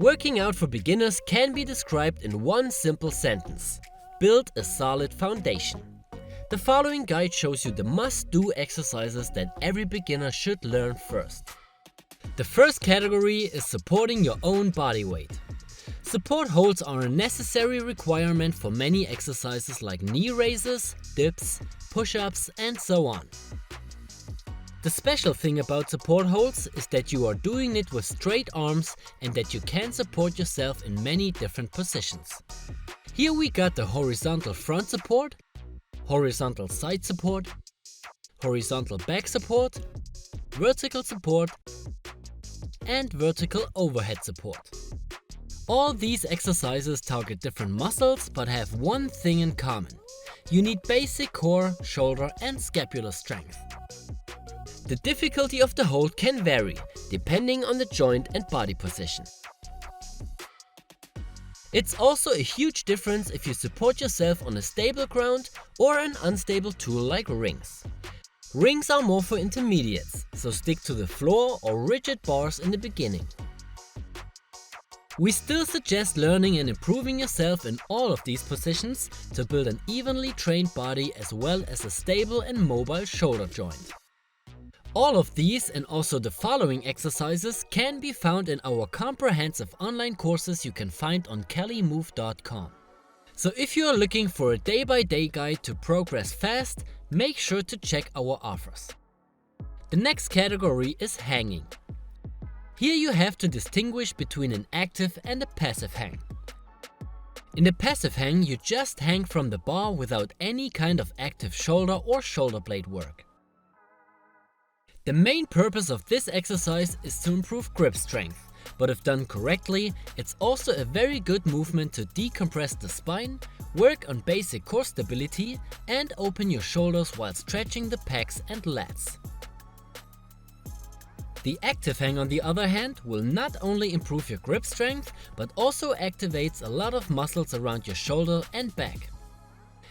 Working out for beginners can be described in one simple sentence: build a solid foundation. The following guide shows you the must-do exercises that every beginner should learn first. The first category is supporting your own body weight. Support holds are a necessary requirement for many exercises like knee raises, dips, push-ups, and so on. The special thing about support holds is that you are doing it with straight arms and that you can support yourself in many different positions. Here we got the horizontal front support, horizontal side support, horizontal back support, vertical support, and vertical overhead support. All these exercises target different muscles but have one thing in common. You need basic core, shoulder, and scapular strength. The difficulty of the hold can vary, depending on the joint and body position. It's also a huge difference if you support yourself on a stable ground or an unstable tool like rings. Rings are more for intermediates, so stick to the floor or rigid bars in the beginning. We still suggest learning and improving yourself in all of these positions to build an evenly trained body as well as a stable and mobile shoulder joint. All of these and also the following exercises can be found in our comprehensive online courses you can find on calimove.com. So if you are looking for a day-by-day guide to progress fast, make sure to check our offers. The next category is hanging. Here you have to distinguish between an active and a passive hang. In the passive hang, you just hang from the bar without any kind of active shoulder or shoulder blade work. The main purpose of this exercise is to improve grip strength, but if done correctly, it's also a very good movement to decompress the spine, work on basic core stability, and open your shoulders while stretching the pecs and lats. The active hang, on the other hand, will not only improve your grip strength, but also activates a lot of muscles around your shoulder and back.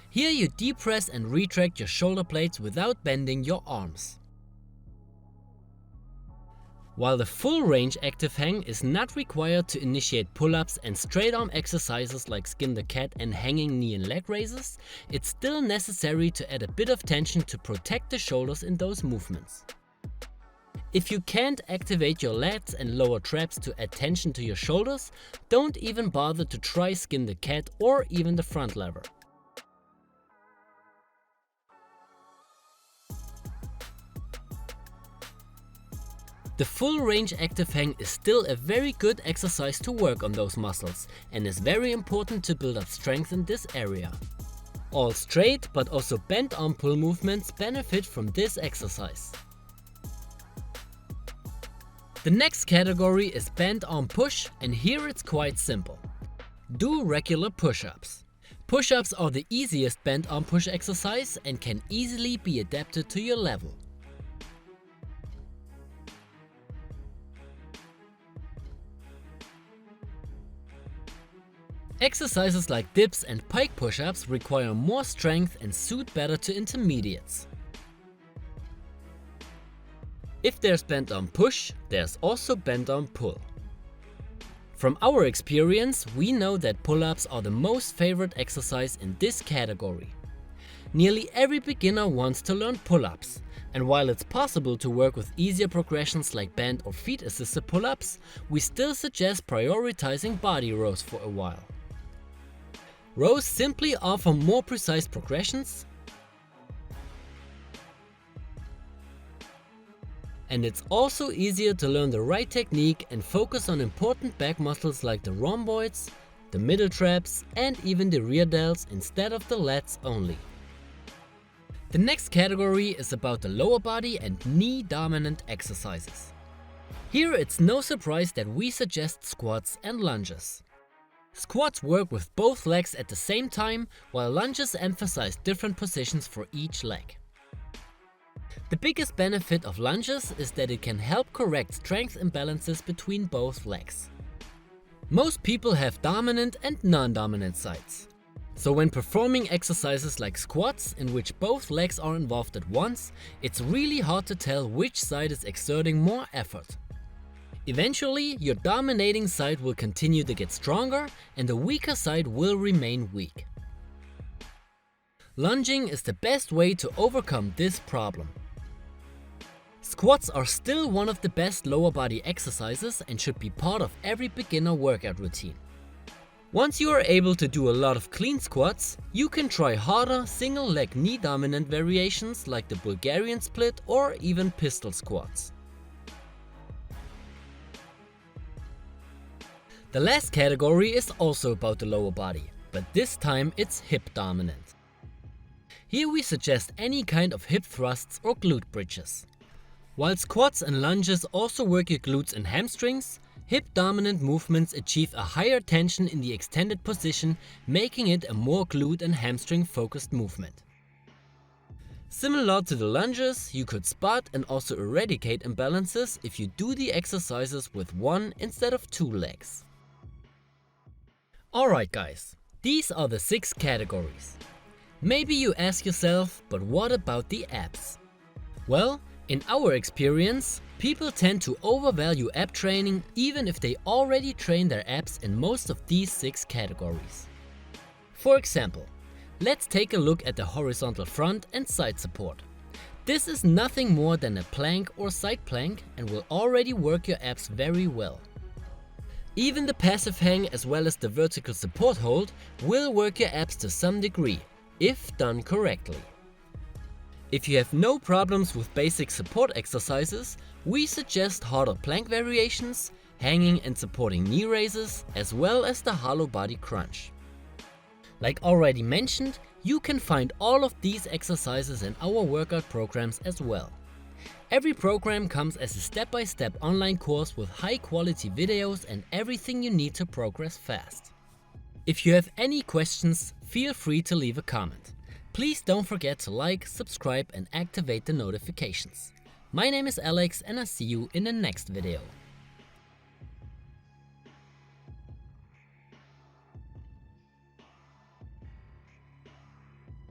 Here you depress and retract your shoulder blades without bending your arms. While the full range active hang is not required to initiate pull-ups and straight arm exercises like skin the cat and hanging knee and leg raises, it's still necessary to add a bit of tension to protect the shoulders in those movements. If you can't activate your lats and lower traps to add tension to your shoulders, don't even bother to try skin the cat or even the front lever. The full range active hang is still a very good exercise to work on those muscles and is very important to build up strength in this area. All straight but also bent arm pull movements benefit from this exercise. The next category is bent arm push, and here it's quite simple. Do regular push-ups. Push-ups are the easiest bent arm push exercise and can easily be adapted to your level. Exercises like dips and pike push-ups require more strength and suit better to intermediates. If there's bent arm push, there's also bent arm pull. From our experience, we know that pull-ups are the most favorite exercise in this category. Nearly every beginner wants to learn pull-ups, and while it's possible to work with easier progressions like band or feet assisted pull-ups, we still suggest prioritizing body rows for a while. Rows simply offer more precise progressions, and it's also easier to learn the right technique and focus on important back muscles like the rhomboids, the middle traps, and even the rear delts instead of the lats only. The next category is about the lower body and knee dominant exercises. Here it's no surprise that we suggest squats and lunges. Squats work with both legs at the same time, while lunges emphasize different positions for each leg. The biggest benefit of lunges is that it can help correct strength imbalances between both legs. Most people have dominant and non-dominant sides. So when performing exercises like squats, in which both legs are involved at once, it's really hard to tell which side is exerting more effort. Eventually, your dominating side will continue to get stronger and the weaker side will remain weak. Lunging is the best way to overcome this problem. Squats are still one of the best lower body exercises and should be part of every beginner workout routine. Once you are able to do a lot of clean squats, you can try harder single leg knee dominant variations like the Bulgarian split or even pistol squats. The last category is also about the lower body, but this time it's hip dominant. Here we suggest any kind of hip thrusts or glute bridges. While squats and lunges also work your glutes and hamstrings, hip dominant movements achieve a higher tension in the extended position, making it a more glute and hamstring focused movement. Similar to the lunges, you could spot and also eradicate imbalances if you do the exercises with one instead of two legs. Alright guys, these are the 6 categories. Maybe you ask yourself, but what about the abs? Well, in our experience, people tend to overvalue ab training even if they already train their abs in most of these 6 categories. For example, let's take a look at the horizontal front and side support. This is nothing more than a plank or side plank and will already work your abs very well. Even the passive hang as well as the vertical support hold will work your abs to some degree, if done correctly. If you have no problems with basic support exercises, we suggest harder plank variations, hanging and supporting knee raises, as well as the hollow body crunch. Like already mentioned, you can find all of these exercises in our workout programs as well. Every program comes as a step-by-step online course with high-quality videos and everything you need to progress fast. If you have any questions, feel free to leave a comment. Please don't forget to like, subscribe and activate the notifications. My name is Alex and I'll see you in the next video.